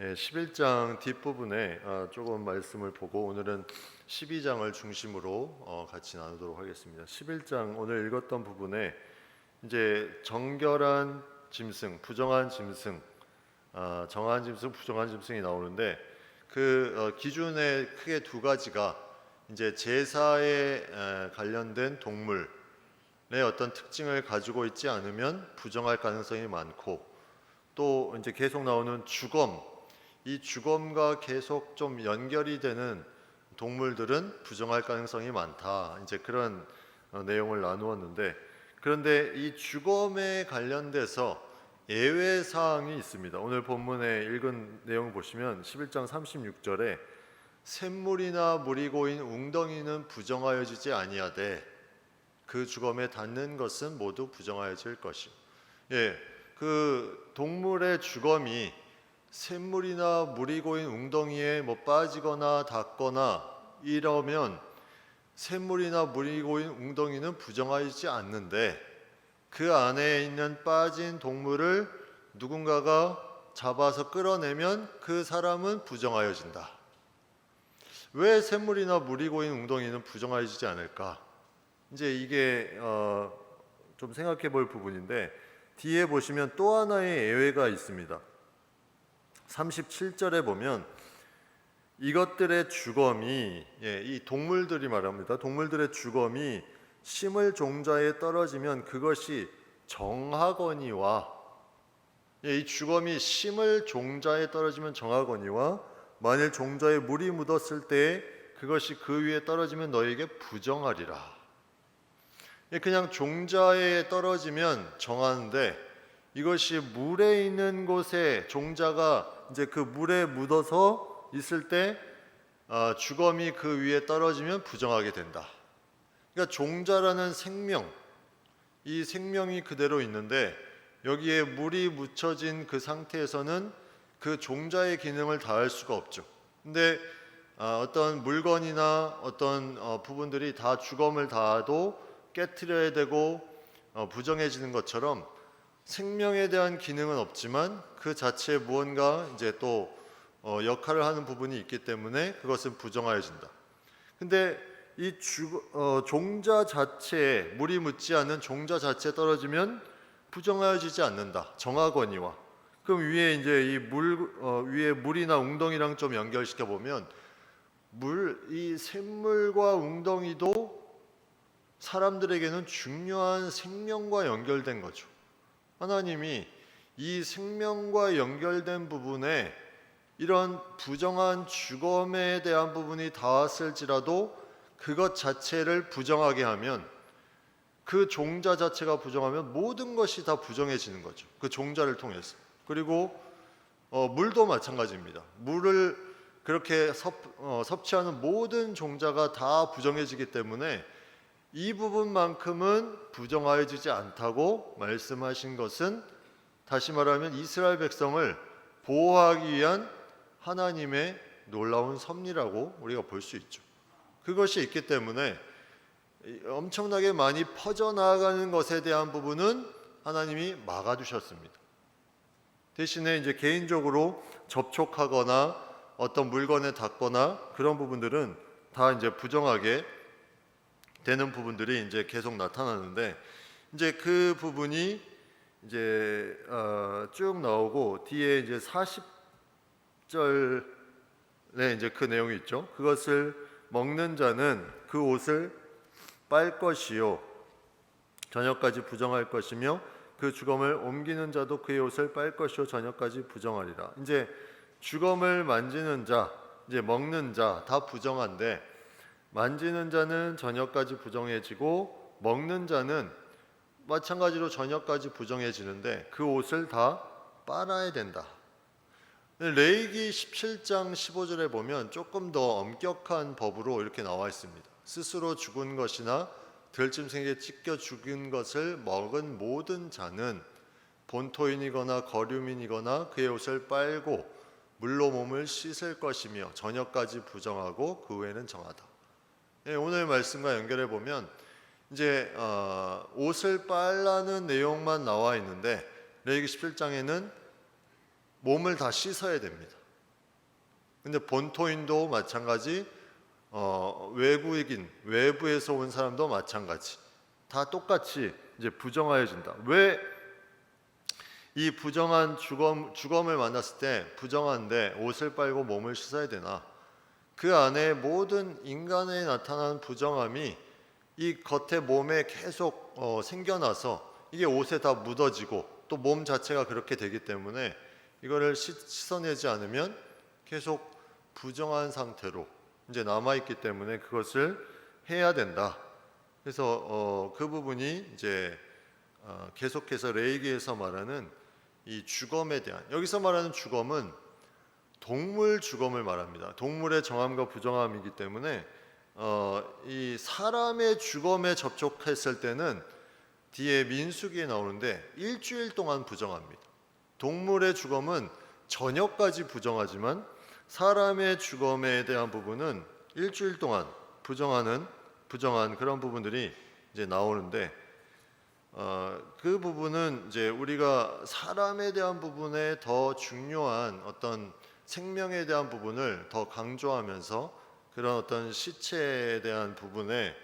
11장 뒷부분에 조금 말씀을 보고 오늘은 12장을 중심으로 같이 나누도록 하겠습니다. 11장 오늘 읽었던 부분에 이제 정결한 짐승, 부정한 짐승, 정한 짐승, 부정한 짐승이 나오는데 그 기준에 크게 두 가지가 이제 제사에 관련된 동물의 어떤 특징을 가지고 있지 않으면 부정할 가능성이 많고, 또 이제 계속 나오는 주검, 이 주검과 계속 좀 연결이 되는 동물들은 부정할 가능성이 많다. 이제 그런 내용을 나누었는데, 그런데 이 주검에 관련돼서 예외 사항이 있습니다. 오늘 본문에 읽은 내용 보시면 11장 36절에 샘물이나 물이 고인 웅덩이는 부정하여지지 아니하되 그 주검에 닿는 것은 모두 부정하여질 것이요. 그 동물의 주검이 샘물이나 물이 고인 웅덩이에 빠지거나 닿거나 이러면 샘물이나 물이 고인 웅덩이는 부정하지 않는데, 그 안에 있는 빠진 동물을 누군가가 잡아서 끌어내면 그 사람은 부정하여진다. 왜 샘물이나 물이 고인 웅덩이는 부정하여지지 않을까? 이제 이게 좀 생각해 볼 부분인데, 뒤에 보시면 또 하나의 예외가 있습니다. 37절에 보면 이것들의 주검이, 이 동물들이 말합니다. 동물들의 주검이 심을 종자에 떨어지면 그것이 정하거니와, 이 주검이 심을 종자에 떨어지면 정하거니와 만일 종자에 물이 묻었을 때 그것이 그 위에 떨어지면 너에게 부정하리라. 그냥 종자에 떨어지면 정하는데, 이것이 물에 있는 곳에 종자가 이제 그 물에 묻어서 있을 때 주검이 그 위에 떨어지면 부정하게 된다. 그러니까 종자라는 생명, 이 생명이 그대로 있는데 여기에 물이 묻혀진 그 상태에서는 그 종자의 기능을 다할 수가 없죠. 근데 어떤 물건이나 어떤 부분들이 다 주검을 닿아도 깨트려야 되고 부정해지는 것처럼 생명에 대한 기능은 없지만 그 자체에 무언가 이제 또 역할을 하는 부분이 있기 때문에 그것은 부정하여진다. 근데 이 종자 자체에, 물이 묻지 않는 종자 자체에 떨어지면 부정하여지지 않는다. 정하거니와. 그럼 위에 이제 이 위에 물이나 웅덩이랑 좀 연결시켜 보면 이 샘물과 웅덩이도 사람들에게는 중요한 생명과 연결된 거죠. 하나님이 이 생명과 연결된 부분에 이런 부정한 주검에 대한 부분이 닿았을지라도 그것 자체를 부정하게 하면, 그 종자 자체가 부정하면 모든 것이 다 부정해지는 거죠. 그 종자를 통해서. 그리고 물도 마찬가지입니다. 물을 그렇게 섭취하는 모든 종자가 다 부정해지기 때문에 이 부분만큼은 부정하여지지 않다고 말씀하신 것은, 다시 말하면 이스라엘 백성을 보호하기 위한 하나님의 놀라운 섭리라고 우리가 볼 수 있죠. 그것이 있기 때문에 엄청나게 많이 퍼져나가는 것에 대한 부분은 하나님이 막아두셨습니다. 대신에 이제 개인적으로 접촉하거나 어떤 물건에 닿거나 그런 부분들은 다 이제 부정하게 되는 부분들이 이제 계속 나타나는데, 이제 그 부분이 이제 쭉 나오고 뒤에 이제 40절에 이제 그 내용이 있죠. 그것을 먹는 자는 그 옷을 빨 것이요 저녁까지 부정할 것이며 그 주검을 옮기는 자도 그의 옷을 빨 것이요 저녁까지 부정하리라. 이제 주검을 만지는 자, 이제 먹는 자 다 부정한데, 만지는 자는 저녁까지 부정해지고 먹는 자는 마찬가지로 저녁까지 부정해지는데 그 옷을 다 빨아야 된다. 레위기 17장 15절에 보면 조금 더 엄격한 법으로 이렇게 나와 있습니다. 스스로 죽은 것이나 들짐승에게 찢겨 죽은 것을 먹은 모든 자는 본토인이거나 거류민이거나 그의 옷을 빨고 물로 몸을 씻을 것이며 저녁까지 부정하고 그 후에는 정하다. 오늘 말씀과 연결해 보면 이제 옷을 빨라는 내용만 나와 있는데 레위기 17장에는 몸을 다 씻어야 됩니다. 근데 본토인도 마찬가지, 외국인, 외부에서 온 사람도 마찬가지. 다 똑같이 이제 부정하여진다. 왜 이 부정한 주검을 만났을 때 부정한데 옷을 빨고 몸을 씻어야 되나? 그 안에 모든 인간에 나타나는 부정함이 이 겉에 몸에 계속 생겨나서 이게 옷에 다 묻어지고 또 몸 자체가 그렇게 되기 때문에 이거를 씻어내지 않으면 계속 부정한 상태로 이제 남아 있기 때문에 그것을 해야 된다. 그래서 그 부분이 이제 계속해서 레위기에서 말하는 이 주검에 대한, 여기서 말하는 주검은 동물 주검을 말합니다. 동물의 정함과 부정함이기 때문에 이 사람의 주검에 접촉했을 때는 뒤에 민수기에 나오는데 일주일 동안 부정합니다. 동물의 주검은 저녁까지 부정하지만 사람의 주검에 대한 부분은 일주일 동안 부정한 그런 부분들이 이제 나오는데 그 부분은 이제 우리가 사람에 대한 부분에 더 중요한 어떤 생명에 대한 부분을 더 강조하면서 그런 어떤 시체에 대한 부분에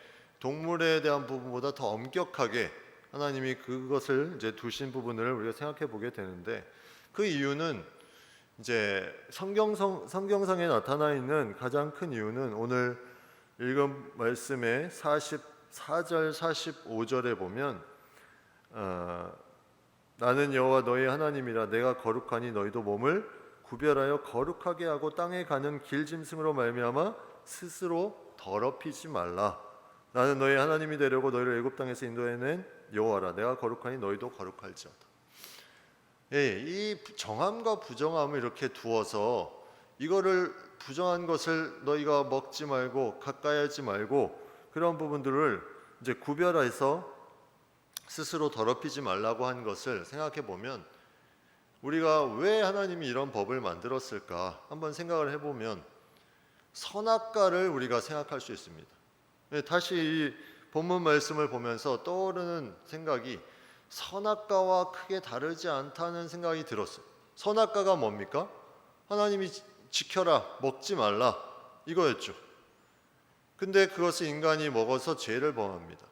동물에 대한 부분보다 더 엄격하게 하나님이 그것을 이제 두신 부분을 우리가 생각해 보게 되는데, 그 이유는 이제 성경상에 나타나 있는 가장 큰 이유는 오늘 읽은 말씀의 44절 45절에 보면 나는 여호와 너희 하나님이라 내가 거룩하니 너희도 몸을 구별하여 거룩하게 하고 땅에 가는 길 짐승으로 말미암아 스스로 더럽히지 말라. 나는 너희 하나님이 되려고 너희를 애굽 땅에서 인도해낸 여호와라. 내가 거룩하니 너희도 거룩할지어다. 예, 이 정함과 부정함을 이렇게 두어서 이거를 부정한 것을 너희가 먹지 말고 가까이 하지 말고 그런 부분들을 이제 구별해서 스스로 더럽히지 말라고 한 것을 생각해 보면 우리가 왜 하나님이 이런 법을 만들었을까 한번 생각을 해보면 선악과를 우리가 생각할 수 있습니다. 다시 이 본문 말씀을 보면서 떠오르는 생각이 선악과와 크게 다르지 않다는 생각이 들었어요. 선악과가 뭡니까? 하나님이 지켜라, 먹지 말라 이거였죠. 근데 그것을 인간이 먹어서 죄를 범합니다.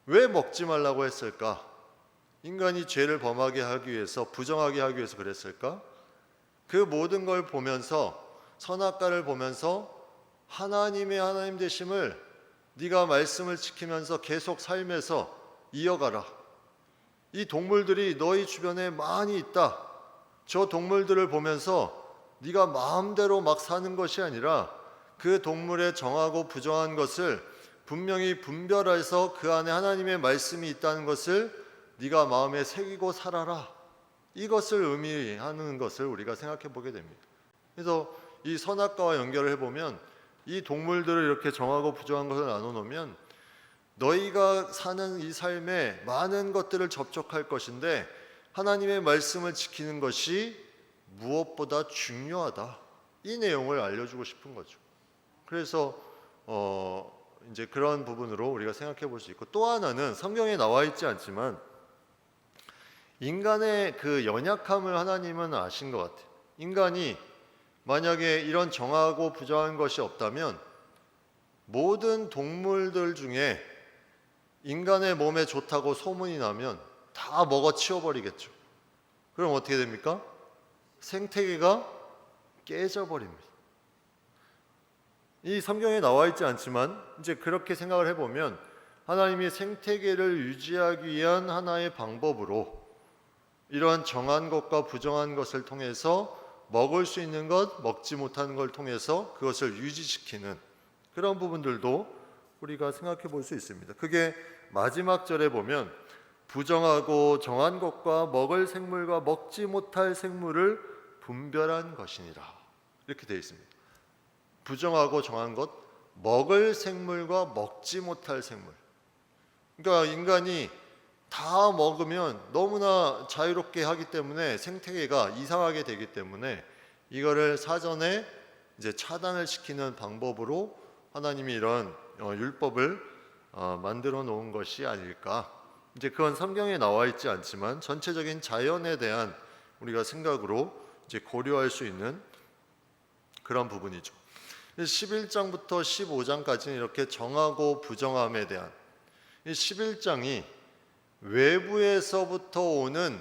왜 먹지 말라고 했을까? 인간이 죄를 범하게 하기 위해서, 부정하게 하기 위해서 그랬을까? 그 모든 걸 보면서, 선악과를 보면서 하나님의 하나님 되심을 네가 말씀을 지키면서 계속 삶에서 이어가라. 이 동물들이 너희 주변에 많이 있다. 저 동물들을 보면서 네가 마음대로 막 사는 것이 아니라 그 동물의 정하고 부정한 것을 분명히 분별해서 그 안에 하나님의 말씀이 있다는 것을 네가 마음에 새기고 살아라. 이것을 의미하는 것을 우리가 생각해 보게 됩니다. 그래서 이 선악과와 연결을 해보면 이 동물들을 이렇게 정하고 부정한 것을 나눠놓으면 너희가 사는 이 삶에 많은 것들을 접촉할 것인데 하나님의 말씀을 지키는 것이 무엇보다 중요하다. 이 내용을 알려주고 싶은 거죠. 그래서 이제 그런 부분으로 우리가 생각해 볼 수 있고, 또 하나는 성경에 나와 있지 않지만 인간의 그 연약함을 하나님은 아신 것 같아요. 인간이 만약에 이런 정하고 부정한 것이 없다면 모든 동물들 중에 인간의 몸에 좋다고 소문이 나면 다 먹어치워버리겠죠. 그럼 어떻게 됩니까? 생태계가 깨져버립니다. 이 성경에 나와 있지 않지만 이제 그렇게 생각을 해보면 하나님이 생태계를 유지하기 위한 하나의 방법으로 이러한 정한 것과 부정한 것을 통해서 먹을 수 있는 것, 먹지 못하는 걸 통해서 그것을 유지시키는 그런 부분들도 우리가 생각해 볼 수 있습니다. 그게 마지막 절에 보면 부정하고 정한 것과 먹을 생물과 먹지 못할 생물을 분별한 것이니라 이렇게 되어 있습니다. 부정하고 정한 것, 먹을 생물과 먹지 못할 생물. 그러니까 인간이 다 먹으면 너무나 자유롭게 하기 때문에 생태계가 이상하게 되기 때문에 이거를 사전에 이제 차단을 시키는 방법으로 하나님이 이런 율법을 만들어 놓은 것이 아닐까. 이제 그건 성경에 나와 있지 않지만 전체적인 자연에 대한 우리가 생각으로 이제 고려할 수 있는 그런 부분이죠. 11장부터 15장까지는 이렇게 정하고 부정함에 대한, 11장이 외부에서부터 오는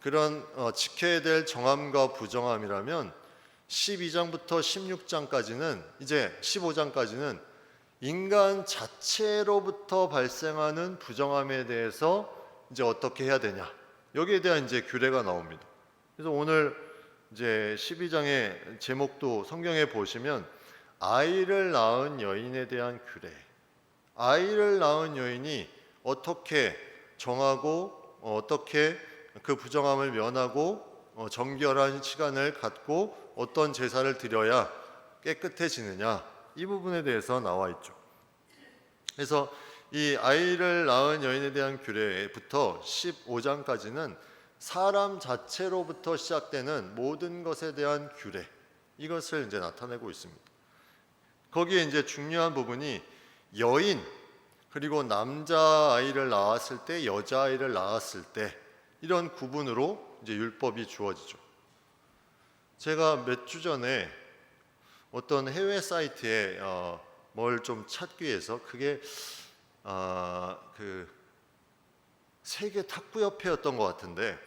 그런 지켜야 될 정함과 부정함이라면 12장부터 16장까지는, 이제 15장까지는 인간 자체로부터 발생하는 부정함에 대해서 이제 어떻게 해야 되냐, 여기에 대한 이제 규례가 나옵니다. 그래서 오늘 이제 12장의 제목도 성경에 보시면 아이를 낳은 여인에 대한 규례, 아이를 낳은 여인이 어떻게 정하고 어떻게 그 부정함을 면하고 정결한 시간을 갖고 어떤 제사를 드려야 깨끗해지느냐, 이 부분에 대해서 나와 있죠. 그래서 이 아이를 낳은 여인에 대한 규례부터 15장까지는 사람 자체로부터 시작되는 모든 것에 대한 규례, 이것을 이제 나타내고 있습니다. 거기에 이제 중요한 부분이 여인, 그리고 남자 아이를 낳았을 때, 여자 아이를 낳았을 때, 이런 구분으로 이제 율법이 주어지죠. 제가 몇 주 전에 어떤 해외 사이트에 뭘 좀 찾기 위해서, 그게 그 세계 탁구협회였던 것 같은데,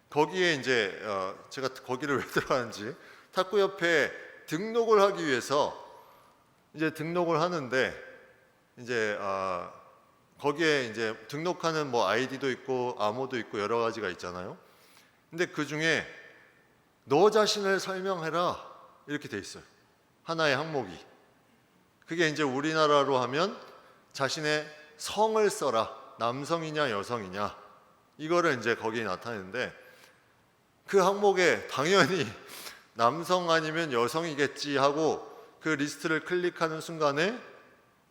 거기에 이제 제가 거기를 왜 들어가는지, 탁구협회에 등록을 하기 위해서 이제 등록을 하는데, 이제 거기에 이제 등록하는 뭐 아이디도 있고 암호도 있고 여러 가지가 있잖아요. 근데 그 중에 너 자신을 설명해라, 이렇게 돼 있어요. 하나의 항목이. 그게 이제 우리나라로 하면 자신의 성을 써라, 남성이냐 여성이냐, 이거를 이제 거기에 나타내는데, 그 항목에 당연히 남성 아니면 여성이겠지 하고 그 리스트를 클릭하는 순간에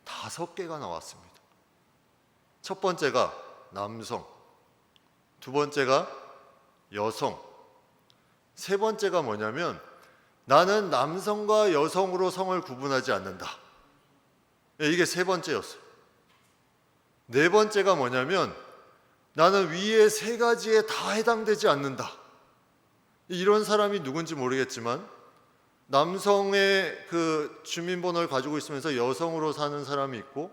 5개가 나왔습니다. 첫 번째가 남성, 두 번째가 여성, 세 번째가 뭐냐면 나는 남성과 여성으로 성을 구분하지 않는다. 이게 세 번째였어요. 네 번째가 뭐냐면 나는 위에 세 가지에 다 해당되지 않는다. 이런 사람이 누군지 모르겠지만 남성의 그 주민번호를 가지고 있으면서 여성으로 사는 사람이 있고,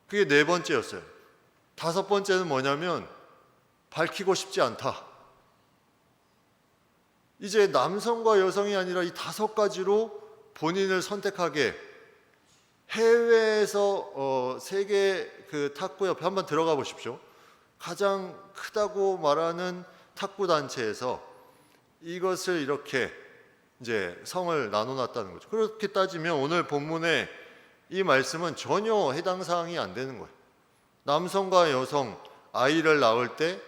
그게 네 번째였어요. 다섯 번째는 뭐냐면 밝히고 싶지 않다. 이제 남성과 여성이 아니라 이 5가지로 본인을 선택하게, 해외에서 세계 그 탁구협회 한번 들어가 보십시오. 가장 크다고 말하는 탁구 단체에서 이것을 이렇게 이제 성을 나눠놨다는 거죠. 그렇게 따지면 오늘 본문의 이 말씀은 전혀 해당 사항이 안 되는 거예요. 남성과 여성, 아이를 낳을 때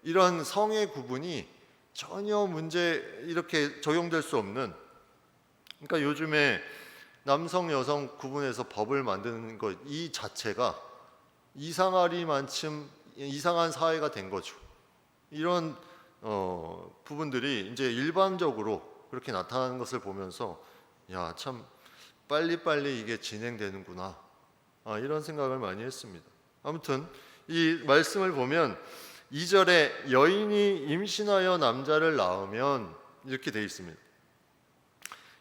이런 성의 구분이 전혀 이렇게 적용될 수 없는, 그러니까 요즘에 남성, 여성 구분해서 법을 만드는 것, 이 자체가 이상하리만큼 이상한 사회가 된 거죠. 이런 부분들이 이제 일반적으로 그렇게 나타나는 것을 보면서 야, 참 빨리빨리 이게 진행되는구나, 이런 생각을 많이 했습니다. 아무튼 이 말씀을 보면 2절에 여인이 임신하여 남자를 낳으면, 이렇게 되어 있습니다.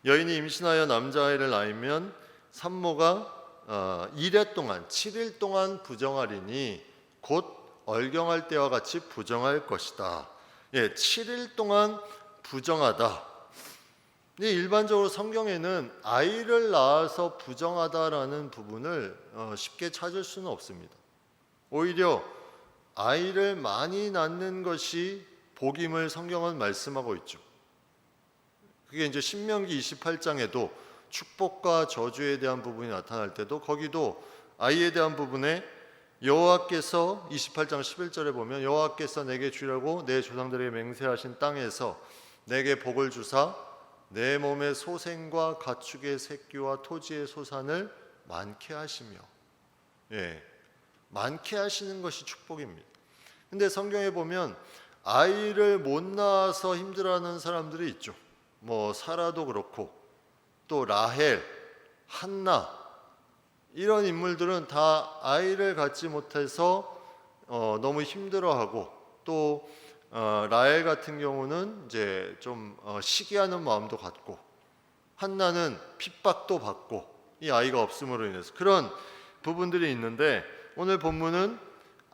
여인이 임신하여 남자아이를 낳으면 산모가 1회 동안 7일 동안 부정하리니 곧 얼경할 때와 같이 부정할 것이다. 7일 동안 부정하다. 일반적으로 성경에는 아이를 낳아서 부정하다라는 부분을 쉽게 찾을 수는 없습니다. 오히려 아이를 많이 낳는 것이 복임을 성경은 말씀하고 있죠. 그게 이제 신명기 28장에도 축복과 저주에 대한 부분이 나타날 때도, 거기도 아이에 대한 부분에 여호와께서 28장 11절에 보면 여호와께서 내게 주려고 내 조상들에게 맹세하신 땅에서 내게 복을 주사 내 몸의 소생과 가축의 새끼와 토지의 소산을 많게 하시며, 많게 하시는 것이 축복입니다. 근데 성경에 보면 아이를 못 낳아서 힘들어하는 사람들이 있죠. 뭐 사라도 그렇고 또 라헬, 한나, 이런 인물들은 다 아이를 갖지 못해서 너무 힘들어하고, 또 라헬 같은 경우는 이제 좀 시기하는 마음도 갖고, 한나는 핍박도 받고 이 아이가 없음으로 인해서 그런 부분들이 있는데, 오늘 본문은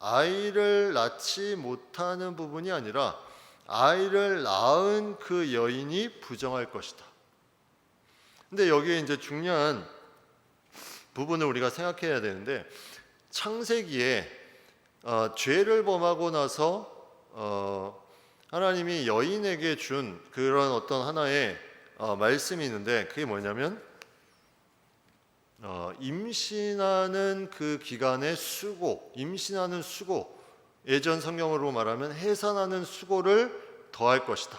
아이를 낳지 못하는 부분이 아니라 아이를 낳은 그 여인이 부정할 것이다. 근데 여기에 이제 중요한 부분을 우리가 생각해야 되는데, 창세기에 죄를 범하고 나서 하나님이 여인에게 준 그런 어떤 하나의 말씀이 있는데, 그게 뭐냐면 임신하는 그 기간의 수고, 임신하는 수고, 예전 성경으로 말하면 해산하는 수고를 더할 것이다.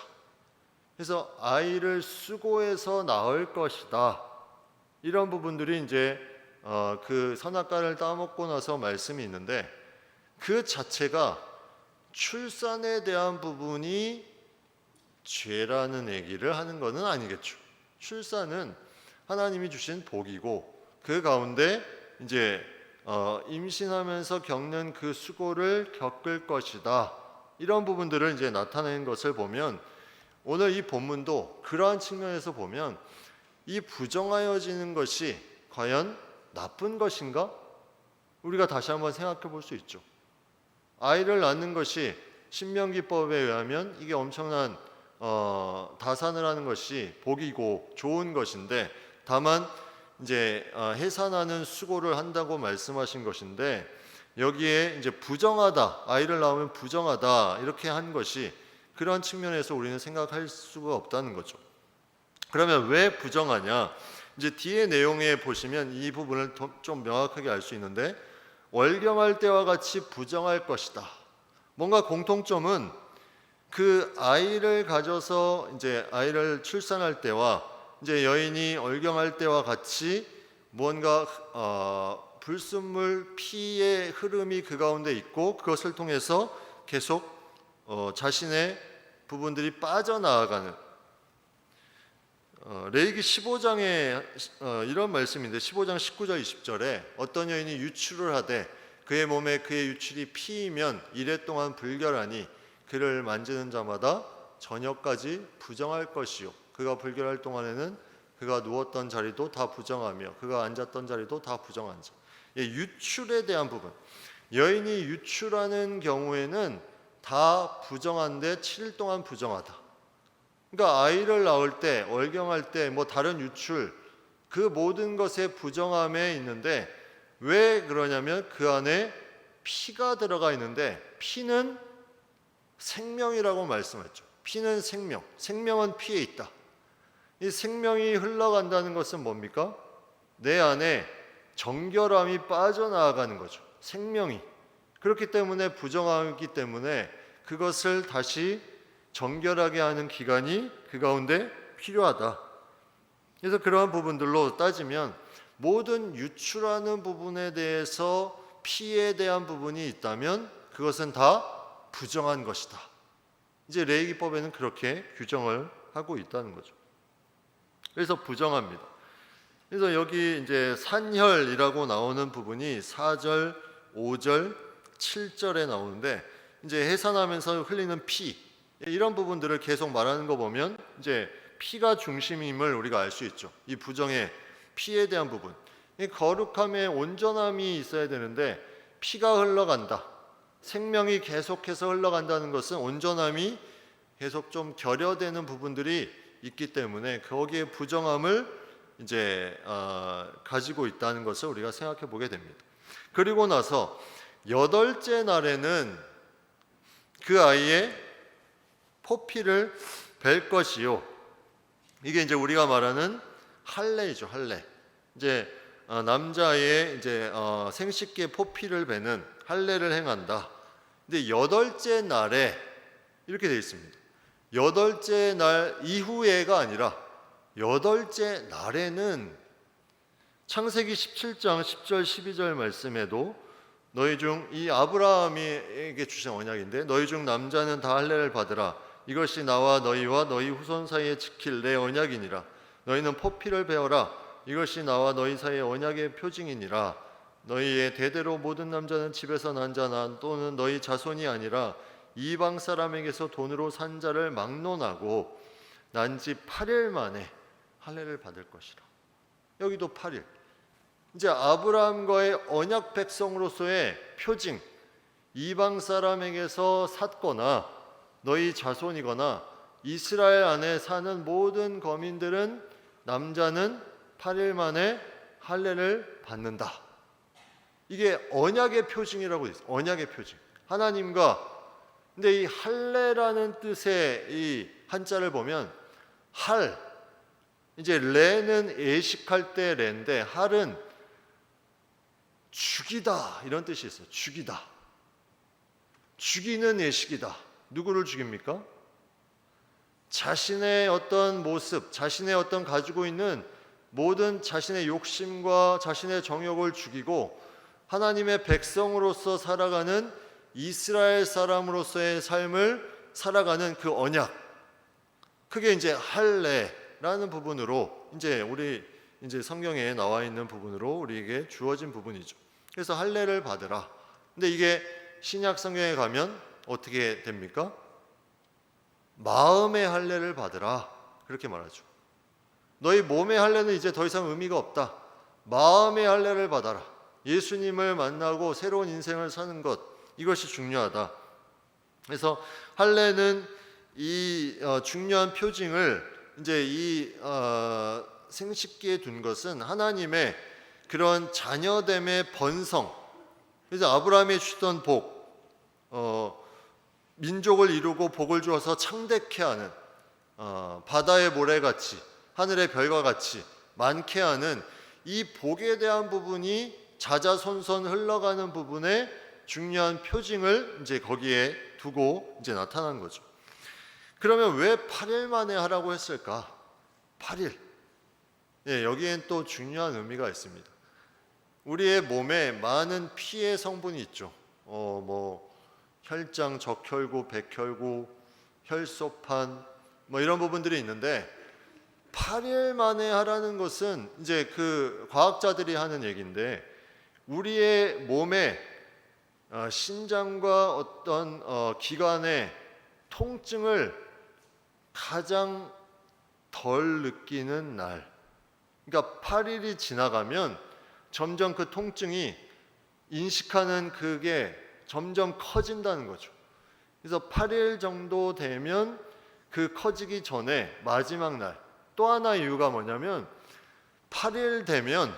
그래서 아이를 수고해서 낳을 것이다. 이런 부분들이 이제 그 선악과를 따먹고 나서 말씀이 있는데, 그 자체가 출산에 대한 부분이 죄라는 얘기를 하는 것은 아니겠죠. 출산은 하나님이 주신 복이고, 그 가운데 이제 임신하면서 겪는 그 수고를 겪을 것이다. 이런 부분들을 이제 나타내는 것을 보면, 오늘 이 본문도 그러한 측면에서 보면 이 부정하여지는 것이 과연 나쁜 것인가? 우리가 다시 한번 생각해 볼 수 있죠. 아이를 낳는 것이 신명기법에 의하면 이게 엄청난 다산을 하는 것이 복이고 좋은 것인데, 다만 이제 해산하는 수고를 한다고 말씀하신 것인데, 여기에 이제 부정하다, 아이를 낳으면 부정하다 이렇게 한 것이 그런 측면에서 우리는 생각할 수가 없다는 거죠. 그러면 왜 부정하냐? 이제 뒤에 내용에 보시면 이 부분을 좀 명확하게 알 수 있는데, 월경할 때와 같이 부정할 것이다. 뭔가 공통점은 그 아이를 가져서 이제 아이를 출산할 때와 이제 여인이 월경할 때와 같이 무언가 불순물 피의 흐름이 그 가운데 있고, 그것을 통해서 계속 자신의 부분들이 빠져나가는, 레위기 15장에 이런 말씀인데, 15장 19절 20절에 어떤 여인이 유출을 하되 그의 몸에 그의 유출이 피이면 이레 동안 불결하니 그를 만지는 자마다 저녁까지 부정할 것이요, 그가 불결할 동안에는 그가 누웠던 자리도 다 부정하며 그가 앉았던 자리도 다 부정한 자. 유출에 대한 부분, 여인이 유출하는 경우에는 다 부정한데 7일 동안 부정하다. 그러니까 아이를 낳을 때, 월경할 때, 뭐 다른 유출, 그 모든 것의 부정함에 있는데, 왜 그러냐면 그 안에 피가 들어가 있는데, 피는 생명이라고 말씀했죠. 피는 생명, 생명은 피에 있다. 이 생명이 흘러간다는 것은 뭡니까? 내 안에 정결함이 빠져나가는 거죠. 생명이. 그렇기 때문에 부정하기 때문에 그것을 다시 정결하게 하는 기간이 그 가운데 필요하다. 그래서 그러한 부분들로 따지면 모든 유출하는 부분에 대해서 피에 대한 부분이 있다면 그것은 다 부정한 것이다. 이제 레위기법에는 그렇게 규정을 하고 있다는 거죠. 그래서 부정합니다. 그래서 여기 이제 산혈이라고 나오는 부분이 4절, 5절, 7절에 나오는데, 이제 해산하면서 흘리는 피, 이런 부분들을 계속 말하는 거 보면 이제 피가 중심임을 우리가 알 수 있죠. 이 부정의 피에 대한 부분, 이 거룩함의 온전함이 있어야 되는데 피가 흘러간다, 생명이 계속해서 흘러간다는 것은 온전함이 계속 좀 결여되는 부분들이 있기 때문에 거기에 부정함을 이제 가지고 있다는 것을 우리가 생각해 보게 됩니다. 그리고 나서 8째 날에는 그 아이의 포피를 벨 것이요, 이게 이제 우리가 말하는 할례이죠. 할례. 이제 남자의 이제 생식기의 포피를 베는 할례를 행한다. 근데 8째 날에 이렇게 되어 있습니다. 8째 날 이후에가 아니라 8째 날에는, 창세기 17장 10절 12절 말씀에도 너희 중, 이 아브라함에게 주신 언약인데, 너희 중 남자는 다 할례를 받으라. 이것이 나와 너희와 너희 후손 사이에 지킬 내 언약이니라. 너희는 포피를 베어라. 이것이 나와 너희 사이의 언약의 표징이니라. 너희의 대대로 모든 남자는 집에서 난 자나 또는 너희 자손이 아니라 이방 사람에게서 돈으로 산 자를 막론하고 난 지 8일 만에 할례를 받을 것이라. 여기도 8일. 이제 아브라함과의 언약 백성으로서의 표징, 이방 사람에게서 샀거나 너희 자손이거나 이스라엘 안에 사는 모든 거민들은 남자는 8일 만에 할례를 받는다. 이게 언약의 표징이라고 있어요. 언약의 표징. 하나님과. 근데 이 할례라는 뜻의 이 한자를 보면 할, 이제 레는 예식할 때 레인데 할은 죽이다 이런 뜻이 있어요. 죽이다. 죽이는 예식이다. 누구를 죽입니까? 자신의 어떤 모습, 자신의 어떤 가지고 있는 모든 자신의 욕심과 자신의 정욕을 죽이고 하나님의 백성으로서 살아가는 이스라엘 사람으로서의 삶을 살아가는 그 언약, 그게 이제 할례라는 부분으로 이제 우리 이제 성경에 나와 있는 부분으로 우리에게 주어진 부분이죠. 그래서 할례를 받으라. 근데 이게 신약 성경에 가면 어떻게 됩니까? 마음의 할례를 받으라. 그렇게 말하죠. 너희 몸의 할례는 이제 더 이상 의미가 없다. 마음의 할례를 받아라. 예수님을 만나고 새로운 인생을 사는 것, 이것이 중요하다. 그래서 할례는 이 중요한 표징을 이제 이 생식기에 둔 것은 하나님의 그런 자녀됨의 번성. 그래서 아브라함이 주던 복, 민족을 이루고 복을 주어서 창대케 하는, 바다의 모래같이 하늘의 별과 같이 많게 하는 이 복에 대한 부분이 자자손손 흘러가는 부분에 중요한 표징을 이제 거기에 두고 이제 나타난 거죠. 그러면 왜 8일 만에 하라고 했을까? 8일. 예, 여기엔 또 중요한 의미가 있습니다. 우리의 몸에 많은 피의 성분이 있죠. 혈장, 적혈구, 백혈구, 혈소판 뭐 이런 부분들이 있는데 8일 만에 하라는 것은 이제 그 과학자들이 하는 얘기인데 우리의 몸에 신장과 어떤 기관의 통증을 가장 덜 느끼는 날, 그러니까 8일이 지나가면 점점 그 통증이 인식하는 그게 점점 커진다는 거죠. 그래서 8일 정도 되면 그 커지기 전에 마지막 날, 또 하나 이유가 뭐냐면 8일 되면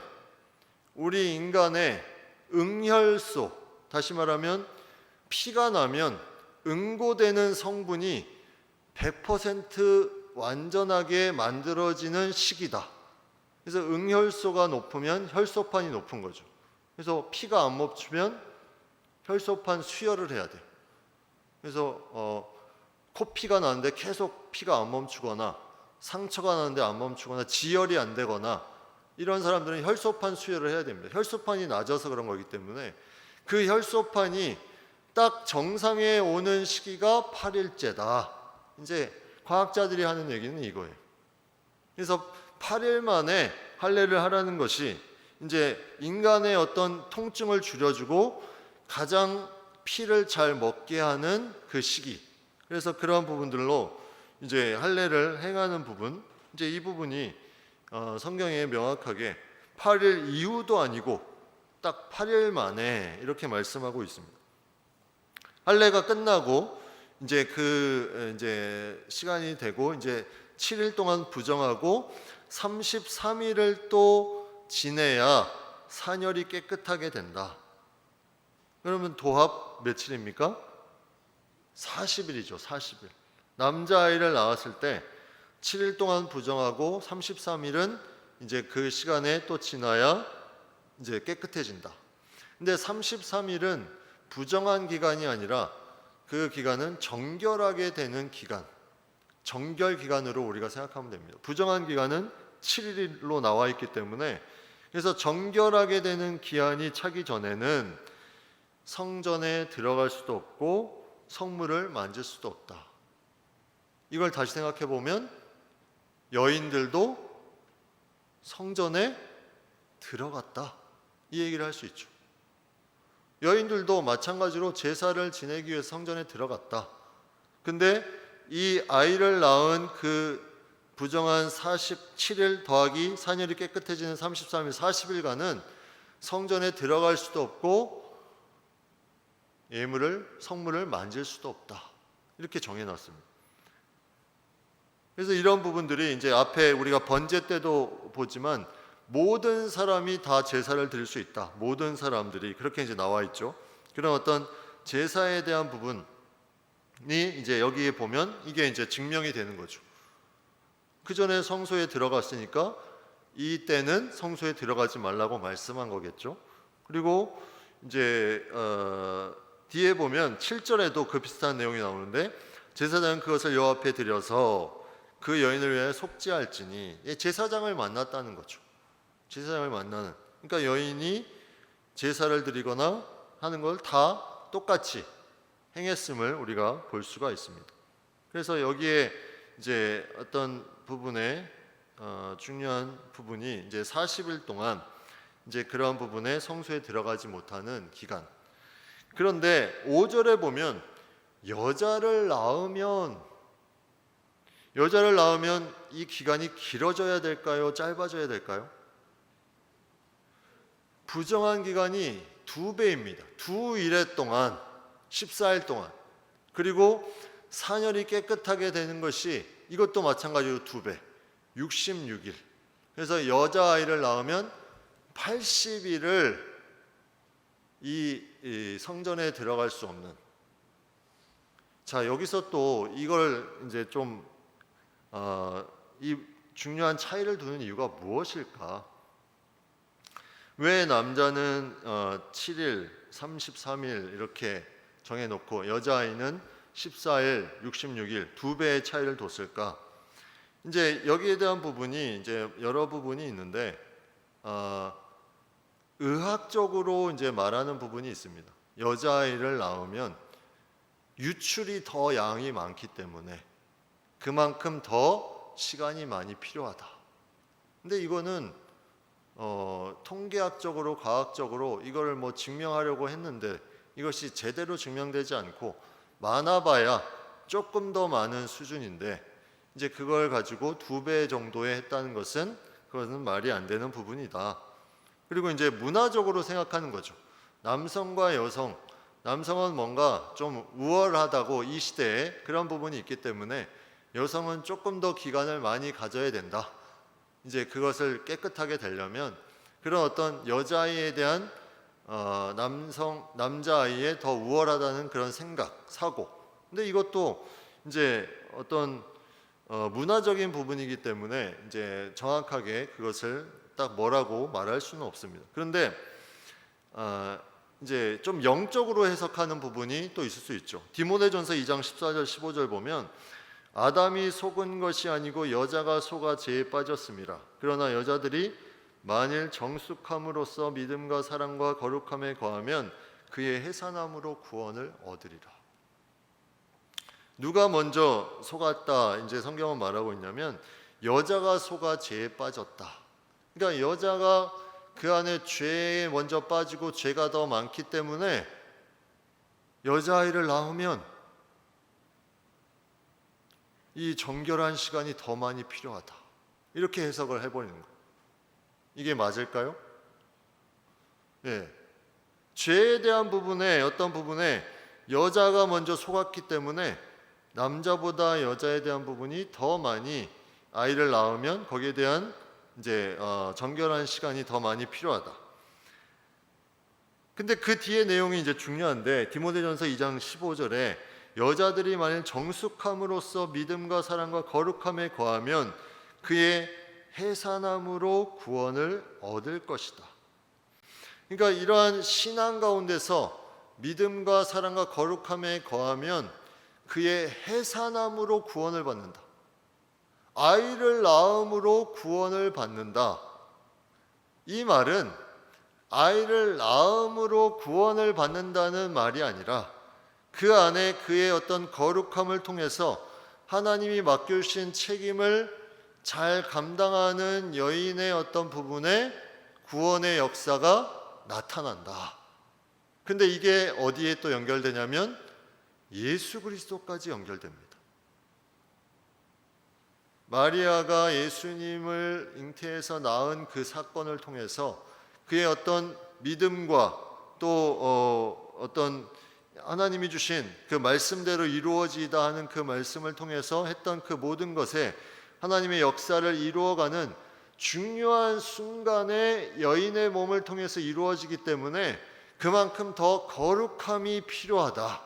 우리 인간의 응혈소, 다시 말하면 피가 나면 응고되는 성분이 100% 완전하게 만들어지는 시기다. 그래서 응혈소가 높으면 혈소판이 높은 거죠. 그래서 피가 안 멈추면 혈소판 수혈을 해야 돼요. 그래서 코피가 나는데 계속 피가 안 멈추거나 상처가 나는데 안 멈추거나 지혈이 안 되거나 이런 사람들은 혈소판 수혈을 해야 됩니다. 혈소판이 낮아서 그런 거기 때문에 그 혈소판이 딱 정상에 오는 시기가 8일째다. 이제 과학자들이 하는 얘기는 이거예요. 그래서 8일 만에 할례를 하라는 것이 이제 인간의 어떤 통증을 줄여주고 가장 피를 잘 먹게 하는 그 시기. 그래서 그러한 부분들로 이제 할례를 행하는 부분, 이제 이 부분이 성경에 명확하게 8일 이후도 아니고 딱 8일 만에 이렇게 말씀하고 있습니다. 할례가 끝나고 이제 이제 시간이 되고 이제 7일 동안 부정하고 33일을 또 지내야 산열이 깨끗하게 된다. 그러면 도합 며칠입니까? 40일이죠. 40일. 남자아이를 낳았을 때 7일 동안 부정하고 33일은 이제 그 시간에 또 지나야 이제 깨끗해진다. 근데 33일은 부정한 기간이 아니라 그 기간은 정결하게 되는 기간, 정결 기간으로 우리가 생각하면 됩니다. 부정한 기간은 7일로 나와 있기 때문에 그래서 정결하게 되는 기한이 차기 전에는 성전에 들어갈 수도 없고 성물을 만질 수도 없다. 이걸 다시 생각해 보면 여인들도 성전에 들어갔다. 이 얘기를 할 수 있죠. 여인들도 마찬가지로 제사를 지내기 위해서 성전에 들어갔다. 근데 이 아이를 낳은 그 부정한 47일 더하기 산열이 깨끗해지는 33일 40일간은 성전에 들어갈 수도 없고 성물을 만질 수도 없다. 이렇게 정해놨습니다. 그래서 이런 부분들이 이제 앞에 우리가 번제 때도 보지만 모든 사람이 다 제사를 드릴 수 있다. 모든 사람들이 그렇게 이제 나와 있죠. 그런 어떤 제사에 대한 부분이 이제 여기에 보면 이게 이제 증명이 되는 거죠. 그 전에 성소에 들어갔으니까 이 때는 성소에 들어가지 말라고 말씀한 거겠죠. 그리고 이제 뒤에 보면 7절에도 그 비슷한 내용이 나오는데 제사장은 그것을 여호와 앞에 드려서 그 여인을 위하여 속죄할지니 제사장을 만났다는 거죠. 제사장을 만나는. 그러니까 여인이 제사를 드리거나 하는 걸 다 똑같이 행했음을 우리가 볼 수가 있습니다. 그래서 여기에 이제 어떤 부분에 중요한 부분이 이제 40일 동안 이제 그러한 부분에 성소에 들어가지 못하는 기간. 그런데 5절에 보면 여자를 낳으면 이 기간이 길어져야 될까요? 짧아져야 될까요? 부정한 기간이 2배입니다. 2일에 동안 14일 동안. 그리고 산열이 깨끗하게 되는 것이 이것도 마찬가지로 2배 66일. 그래서 여자아이를 낳으면 80일을 이 성전에 들어갈 수 없는. 자, 여기서 또 이걸 이제 좀 이 중요한 차이를 두는 이유가 무엇일까? 왜 남자는 7일, 33일 이렇게 정해놓고 여자아이는 14일, 66일 2배의 차이를 뒀을까? 이제 여기에 대한 부분이 이제 여러 부분이 있는데 의학적으로 이제 말하는 부분이 있습니다. 여자아이를 낳으면 유출이 더 양이 많기 때문에 그만큼 더 시간이 많이 필요하다. 근데 이거는 통계학적으로 과학적으로 이거를 뭐 증명하려고 했는데 이것이 제대로 증명되지 않고 많아봐야 조금 더 많은 수준인데 이제 그걸 가지고 2배 정도에 했다는 것은 그것은 말이 안 되는 부분이다. 그리고 이제 문화적으로 생각하는 거죠. 남성과 여성, 남성은 뭔가 좀 우월하다고 이 시대에 그런 부분이 있기 때문에 여성은 조금 더 기간을 많이 가져야 된다. 이제 그것을 깨끗하게 되려면 그런 어떤 여자아이에 대한 남자아이에 더 우월하다는 그런 생각, 사고. 근데 이것도 이제 어떤 문화적인 부분이기 때문에 이제 정확하게 그것을 딱 뭐라고 말할 수는 없습니다. 그런데 이제 좀 영적으로 해석하는 부분이 또 있을 수 있죠. 디모데전서 2장 14절 15절 보면 아담이 속은 것이 아니고 여자가 속아 죄에 빠졌습니다. 그러나 여자들이 만일 정숙함으로써 믿음과 사랑과 거룩함에 거하면 그의 해산함으로 구원을 얻으리라. 누가 먼저 속았다 이제 성경은 말하고 있냐면 여자가 속아 죄에 빠졌다. 그러니까 여자가 그 안에 죄에 먼저 빠지고 죄가 더 많기 때문에 여자아이를 낳으면 이 정결한 시간이 더 많이 필요하다. 이렇게 해석을 해버리는 거예요. 이게 맞을까요? 예. 죄에 대한 부분에 어떤 부분에 여자가 먼저 속았기 때문에 남자보다 여자에 대한 부분이 더 많이 아이를 낳으면 거기에 대한 이제 정결한 시간이 더 많이 필요하다. 근데 그 뒤에 내용이 이제 중요한데 디모데전서 2장 15절에 여자들이 만일 정숙함으로써 믿음과 사랑과 거룩함에 거하면 그의 해산함으로 구원을 얻을 것이다. 그러니까 이러한 신앙 가운데서 믿음과 사랑과 거룩함에 거하면 그의 해산함으로 구원을 받는다. 아이를 낳음으로 구원을 받는다. 이 말은 아이를 낳음으로 구원을 받는다는 말이 아니라 그 안에 그의 어떤 거룩함을 통해서 하나님이 맡겨주신 책임을 잘 감당하는 여인의 어떤 부분에 구원의 역사가 나타난다. 근데 이게 어디에 또 연결되냐면 예수 그리스도까지 연결됩니다. 마리아가 예수님을 잉태해서 낳은 그 사건을 통해서 그의 어떤 믿음과 또 어떤 하나님이 주신 그 말씀대로 이루어지다 하는 그 말씀을 통해서 했던 그 모든 것에 하나님의 역사를 이루어가는 중요한 순간에 여인의 몸을 통해서 이루어지기 때문에 그만큼 더 거룩함이 필요하다.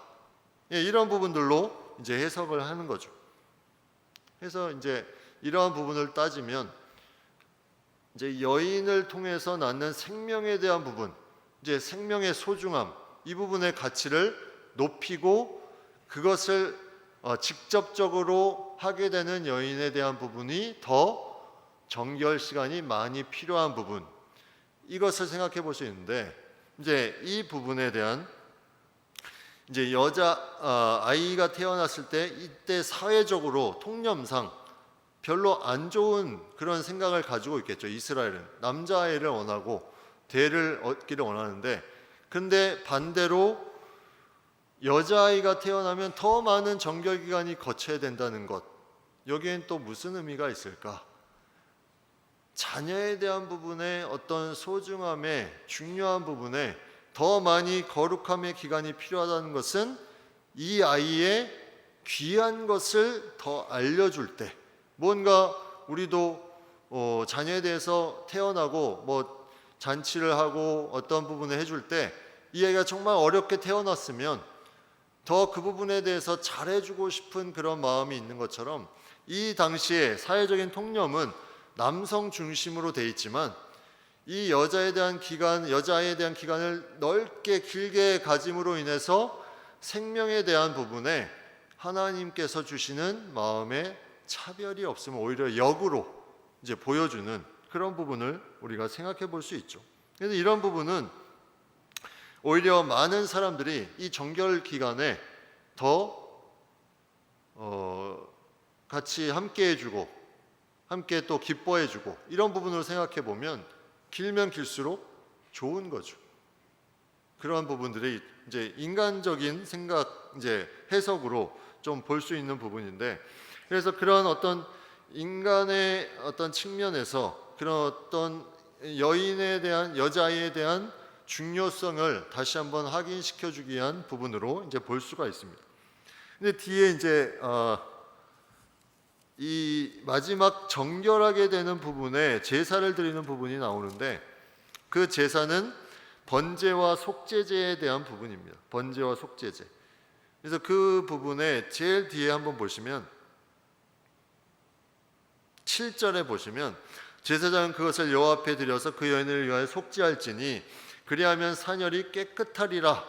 이런 부분들로 이제 해석을 하는 거죠. 그래서 이제 이러한 부분을 따지면 이제 여인을 통해서 낳는 생명에 대한 부분, 이제 생명의 소중함, 이 부분의 가치를 높이고 그것을 직접적으로 하게 되는 여인에 대한 부분이 더 정결 시간이 많이 필요한 부분, 이것을 생각해 볼 수 있는데, 이제 이 부분에 대한 이제 아이가 태어났을 때 이때 사회적으로 통념상 별로 안 좋은 그런 생각을 가지고 있겠죠. 이스라엘은 남자아이를 원하고 대를 얻기를 원하는데, 근데 반대로 여자아이가 태어나면 더 많은 정결기간이 거쳐야 된다는 것, 여기엔 또 무슨 의미가 있을까? 자녀에 대한 부분에 어떤 소중함에 중요한 부분에 더 많이 거룩함의 기간이 필요하다는 것은 이 아이의 귀한 것을 더 알려줄 때, 뭔가 우리도 자녀에 대해서 태어나고 뭐 잔치를 하고 어떤 부분을 해줄 때 이 아이가 정말 어렵게 태어났으면 더 그 부분에 대해서 잘해주고 싶은 그런 마음이 있는 것처럼, 이 당시에 사회적인 통념은 남성 중심으로 돼 있지만 이 여자아이에 대한 기간을 넓게 길게 가짐으로 인해서 생명에 대한 부분에 하나님께서 주시는 마음의 차별이 없으면 오히려 역으로 이제 보여주는 그런 부분을 우리가 생각해 볼 수 있죠. 그래서 이런 부분은 오히려 많은 사람들이 이 정결 기간에 더 같이 함께 해주고 함께 또 기뻐해주고 이런 부분을 생각해 보면 길면 길수록 좋은 거죠. 그런 부분들이 이제 인간적인 생각, 이제 해석으로 좀 볼 수 있는 부분인데, 그래서 그런 어떤 인간의 어떤 측면에서 그런 어떤 여자아이에 대한 중요성을 다시 한번 확인시켜 주기 위한 부분으로 이제 볼 수가 있습니다. 근데 뒤에 이제 이 마지막 정결하게 되는 부분에 제사를 드리는 부분이 나오는데, 그 제사는 번제와 속죄제에 대한 부분입니다. 번제와 속죄제. 그래서 그 부분에 제일 뒤에 한번 보시면 7절에 보시면 제사장은 그것을 여호와 앞에 드려서 그 여인을 위하여 속죄할지니 그리하면 사녀리 깨끗하리라.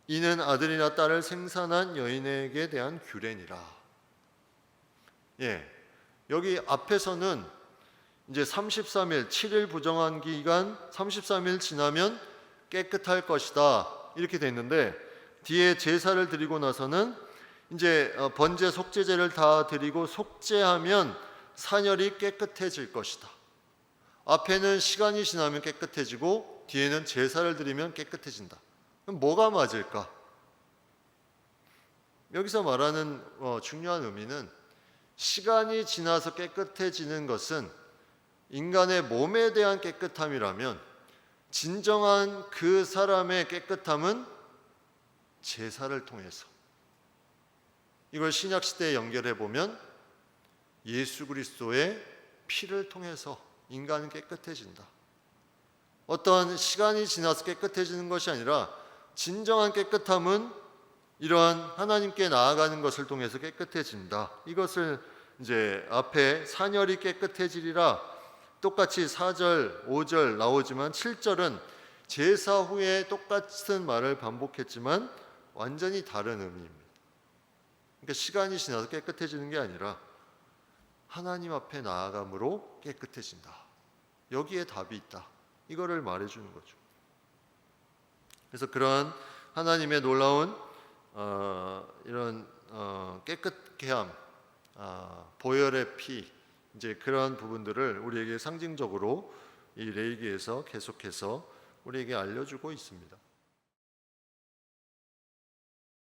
이는 아들이나 딸을 생산한 여인에게 대한 규례니라. 여기 앞에서는 이제 33일, 7일 부정한 기간 33일 지나면 깨끗할 것이다 이렇게 돼 있는데, 뒤에 제사를 드리고 나서는 이제 번제 속죄제를 다 드리고 속죄하면 사녀리 깨끗해질 것이다. 앞에는 시간이 지나면 깨끗해지고 뒤에는 제사를 드리면 깨끗해진다. 그럼 뭐가 맞을까? 여기서 말하는 중요한 의미는, 시간이 지나서 깨끗해지는 것은 인간의 몸에 대한 깨끗함이라면 진정한 그 사람의 깨끗함은 제사를 통해서, 이걸 신약 시대에 연결해 보면 예수 그리스도의 피를 통해서 인간은 깨끗해진다. 어떤 시간이 지나서 깨끗해지는 것이 아니라 진정한 깨끗함은 이러한 하나님께 나아가는 것을 통해서 깨끗해진다. 이것을 이제 앞에 사녀리 깨끗해지리라 똑같이 4절, 5절 나오지만 7절은 제사 후에 똑같은 말을 반복했지만 완전히 다른 의미입니다. 그러니까 시간이 지나서 깨끗해지는 게 아니라 하나님 앞에 나아감으로 깨끗해진다. 여기에 답이 있다. 이거를 말해주는 거죠. 그래서 그러한 하나님의 놀라운 이런 깨끗게 함, 보혈의 피, 이제 그런 부분들을 우리에게 상징적으로 이 레위기에서 계속해서 우리에게 알려주고 있습니다.